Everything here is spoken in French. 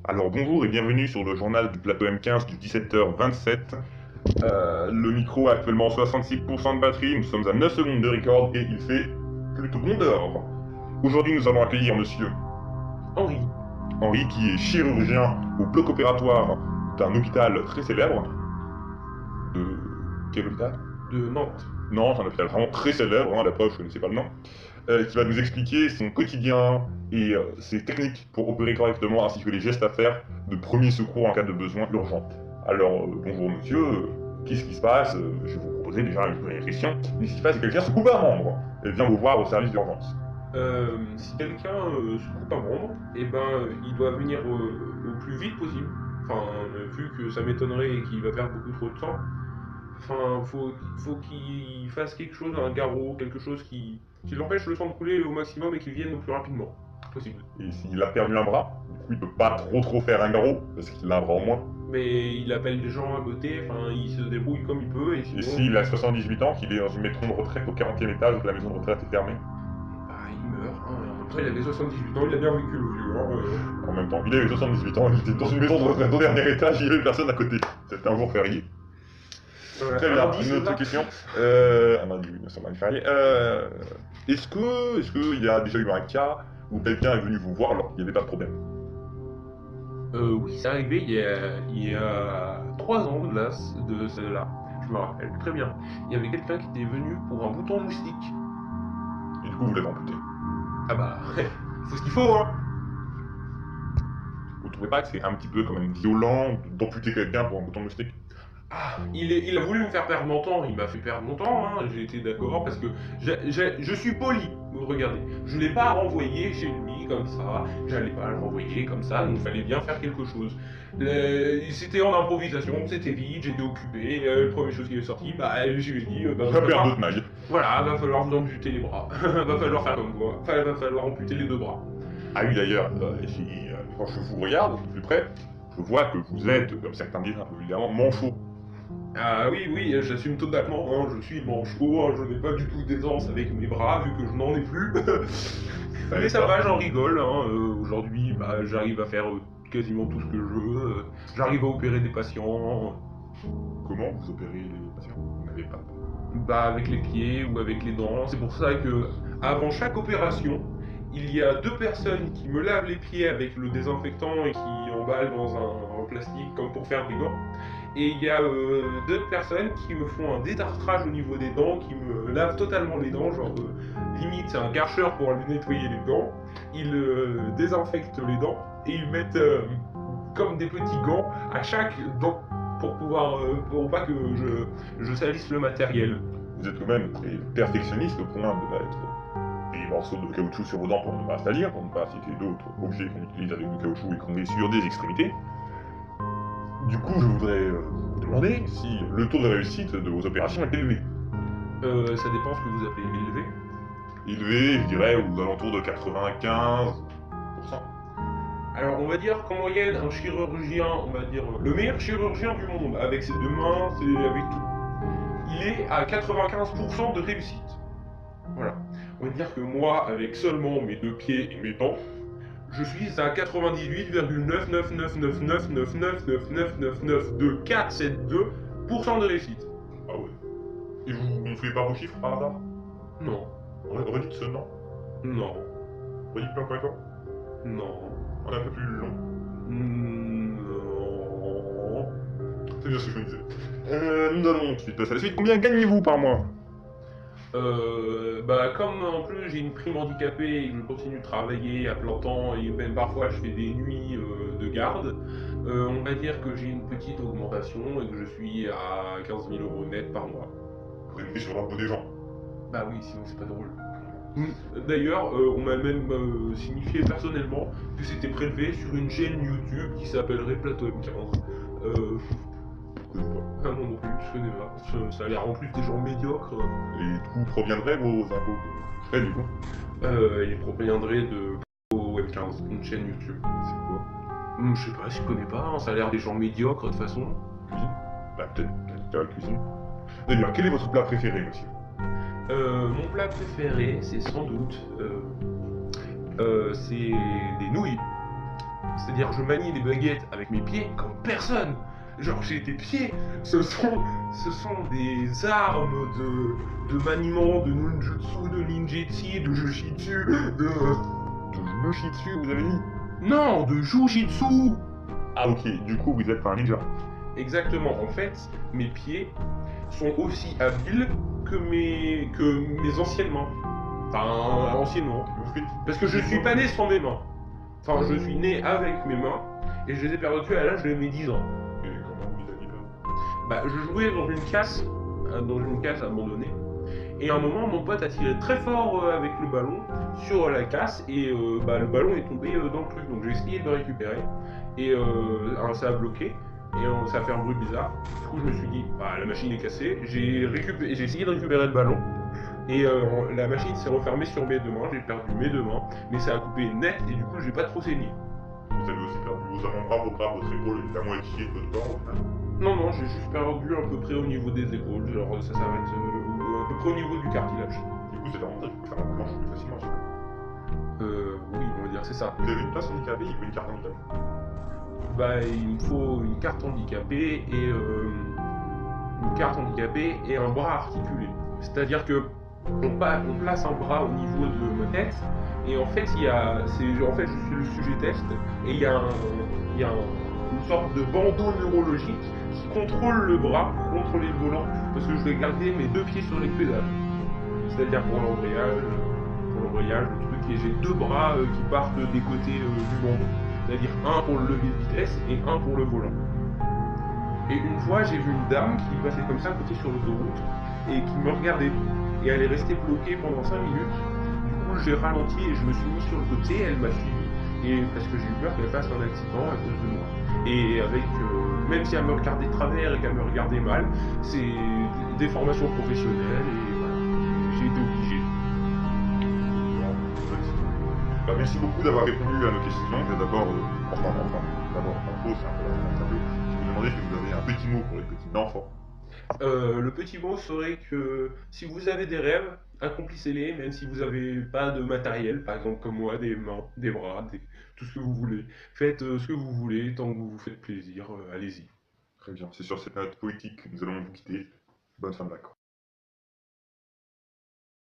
Alors bonjour et bienvenue sur le journal du plateau M15 du 17h27. Le micro a actuellement 66% de batterie, nous sommes à 9 secondes de record et il fait plutôt bon dehors. Aujourd'hui nous allons accueillir monsieur Henri. Henri qui est chirurgien au bloc opératoire d'un hôpital très célèbre. De... Quel hôpital? De Nantes. Non, c'est un hôpital vraiment très célèbre, hein, la preuve je ne connaissais pas le nom. Qui va nous expliquer son quotidien et ses techniques pour opérer correctement, ainsi que les gestes à faire de premier secours en cas de besoin urgent. Alors, bonjour monsieur, qu'est-ce qui se passe? Je vais vous proposer déjà une première question. Qu'est-ce qui se passe si quelqu'un se coupe un membre et vient vous voir au service d'urgence? Si quelqu'un se coupe un membre, il doit venir au plus vite possible. Enfin, vu que ça m'étonnerait et qu'il va perdre beaucoup trop de temps. Enfin, faut qu'il fasse quelque chose, un garrot, quelque chose qui l'empêche le sang de couler au maximum et qu'il vienne le plus rapidement possible. Et s'il a perdu un bras, du coup il peut pas trop faire un garrot, parce qu'il a un bras en moins. Mais il appelle des gens à côté, enfin, il se débrouille comme il peut et sinon... Et s'il a 78 ans, qu'il est dans une maison de retraite au 40e étage, où la maison de retraite est fermée? Bah, il meurt, hein. En même temps, il avait 78 ans, il a bien vécu le vieux, hein. En même temps, il avait 78 ans, il était dans une maison de retraite au dernier étage, il n'y avait personne à côté. C'était un jour férié. Très bien, une autre question. Un lundi 1900 férié. Est-ce qu'il y a déjà eu un cas où quelqu'un est venu vous voir alors qu'il n'y avait pas de problème? Oui, c'est arrivé il y a 3 ans de cela. Je me rappelle très bien. Il y avait quelqu'un qui était venu pour un bouton moustique. Et du coup, vous l'avez amputé. Ah bah, faut ce qu'il faut, hein. Vous trouvez pas que c'est un petit peu quand même violent d'amputer quelqu'un pour un bouton moustique? Ah, il a voulu me faire perdre mon temps, il m'a fait perdre mon temps, hein. J'ai été d'accord parce que je suis poli. Regardez, je l'ai pas renvoyé chez lui comme ça, j'allais pas le renvoyer comme ça, donc il fallait bien faire quelque chose. C'était en improvisation, c'était vite, j'étais occupé, la première chose qui est sortie, je lui ai dit... va perdre d'autres mailles. Voilà, va falloir vous amputer les bras, va falloir faire comme moi, va falloir amputer les 2 bras. Ah oui d'ailleurs, quand je vous regarde de plus près, je vois que vous êtes, comme certains disent un peu vulgairement, manchot. Ah oui, j'assume totalement, hein, je suis manchot, hein, je n'ai pas du tout d'aisance avec mes bras, vu que je n'en ai plus. Mais ça va, j'en rigole, hein, aujourd'hui, j'arrive à faire quasiment tout ce que je veux, j'arrive à opérer des patients. Comment vous opérez les patients? Vous n'avez pas... Avec les pieds ou avec les dents, c'est pour ça que, avant chaque opération, il y a 2 personnes qui me lavent les pieds avec le désinfectant et qui emballent dans un plastique comme pour faire des gants. Et il y a 2 personnes qui me font un détartrage au niveau des dents, qui me lavent totalement les dents, genre limite c'est un karcher pour aller nettoyer les dents. Ils désinfectent les dents et ils mettent comme des petits gants à chaque dent pour pas que je salisse le matériel. Vous êtes quand même très perfectionniste au point de mettre des morceaux de caoutchouc sur vos dents pour ne pas salir, pour ne pas citer d'autres objets qu'on utilise avec du caoutchouc et qu'on met sur des extrémités. Du coup, je voudrais vous demander si le taux de réussite de vos opérations est élevé. Ça dépend ce que vous appelez élevé. Élevé, je dirais, aux alentours de 95%. Alors on va dire qu'en moyenne, un chirurgien, on va dire le meilleur chirurgien du monde, avec ses 2 mains, avec tout, il est à 95% de réussite. Voilà. On va dire que moi, avec seulement mes 2 pieds et mes dents, je suis à 98,999999999992472% de réussite. Ah ouais. Et vous gonflez pas vos chiffres par hasard? Non. Redites ce nom. Non. Redites-le encore une fois. Non. On est un peu plus long. Non. C'est bien ce que je me disais. Nous allons ensuite passer à la suite. Combien gagnez-vous par mois? Comme en plus j'ai une prime handicapée et que je continue de travailler à plein temps et même parfois je fais des nuits de garde, on va dire que j'ai une petite augmentation et que je suis à 15 000 € net par mois. Vous êtes mis sur l'impôt des gens. Bah oui, sinon c'est pas drôle. D'ailleurs, on m'a même signifié personnellement que c'était prélevé sur une chaîne YouTube qui s'appellerait Plateau M15. Ah non, non plus, je connais pas. Ça a l'air en plus des gens médiocres. Et d'où proviendraient vos impôts frais du coup? Il proviendrait de Web15, une chaîne YouTube. C'est quoi? Je sais pas, je connais pas, hein, ça a l'air des gens médiocres de toute façon. Cuisine? Bah peut-être la cuisine. D'ailleurs, quel est votre plat préféré, monsieur? Mon plat préféré, c'est sans doute... c'est des nouilles. C'est-à-dire je manie les baguettes avec mes pieds comme personne. Genre j'ai des pieds, ce sont des armes de maniement, de ninjutsu, de ninjitsu, de jujitsu, de... De Moshitsu, vous avez dit? Non, de jujitsu. Ah ok, du coup vous êtes un ninja. Exactement, en fait, mes pieds sont aussi habiles que mes anciennes mains. Enfin, anciennement. Vous faites... Parce que je suis pas né sans mes mains. Enfin, je suis né avec mes mains et je les ai perdues à l'âge de mes 10 ans. Et comment vous avez pas? Bah, je jouais dans une casse abandonnée. Et à un moment, mon pote a tiré très fort avec le ballon sur la casse et bah, le ballon est tombé dans le truc. Donc j'ai essayé de le récupérer et ça a bloqué et ça a fait un bruit bizarre. Du coup, je me suis dit, bah, la machine est cassée. J'ai essayé de récupérer le ballon et la machine s'est refermée sur mes deux mains. J'ai perdu mes deux mains, mais ça a coupé net et du coup, j'ai pas trop saigné. Vous avez aussi perdu vos avant-bras, vos bras, votre épaule et la moitié de votre corps au final. Non, j'ai juste perdu à peu près au niveau des épaules. Genre, ça s'arrête à peu près au niveau du cartilage. Du coup c'est l'avantage, vous pouvez faire un planche plus facilement. Ça. Oui, on va dire, c'est ça. Vous avez une place handicapée, il faut une carte handicapée. Bah, il me faut une carte handicapée et un bras articulé. C'est-à-dire que on place un bras au niveau de ma tête et en fait je suis le sujet test et il y a une sorte de bandeau neurologique qui contrôle le bras pour contrôler le volant parce que je vais garder mes deux pieds sur les pédales. C'est-à-dire pour l'embrayage, le truc, et j'ai deux bras qui partent des côtés du bandeau. C'est-à-dire un pour le levier de vitesse et un pour le volant. Et une fois, j'ai vu une dame qui passait comme ça à côté sur l'autoroute et qui me regardait. Et elle est restée bloquée pendant 5 minutes. Du coup, j'ai ralenti et je me suis mis sur le côté, elle m'a suivi. Et parce que j'ai eu peur qu'elle fasse un accident à cause de moi. Et avec, même si elle me regardait de travers et qu'elle me regardait mal, c'est des formations professionnelles et voilà, j'ai été obligé. Bah, merci beaucoup d'avoir répondu à nos questions. D'abord, d'abord, info, c'est un peu la interview. Je me demandais si vous avez un petit mot pour les petits enfants. Le petit mot serait que si vous avez des rêves, accomplissez-les, même si vous n'avez pas de matériel, par exemple comme moi, des mains, des bras, tout ce que vous voulez. Faites ce que vous voulez, tant que vous vous faites plaisir, allez-y. Très bien, c'est sur cette note poétique que nous allons vous quitter. Bonne fin de vacances.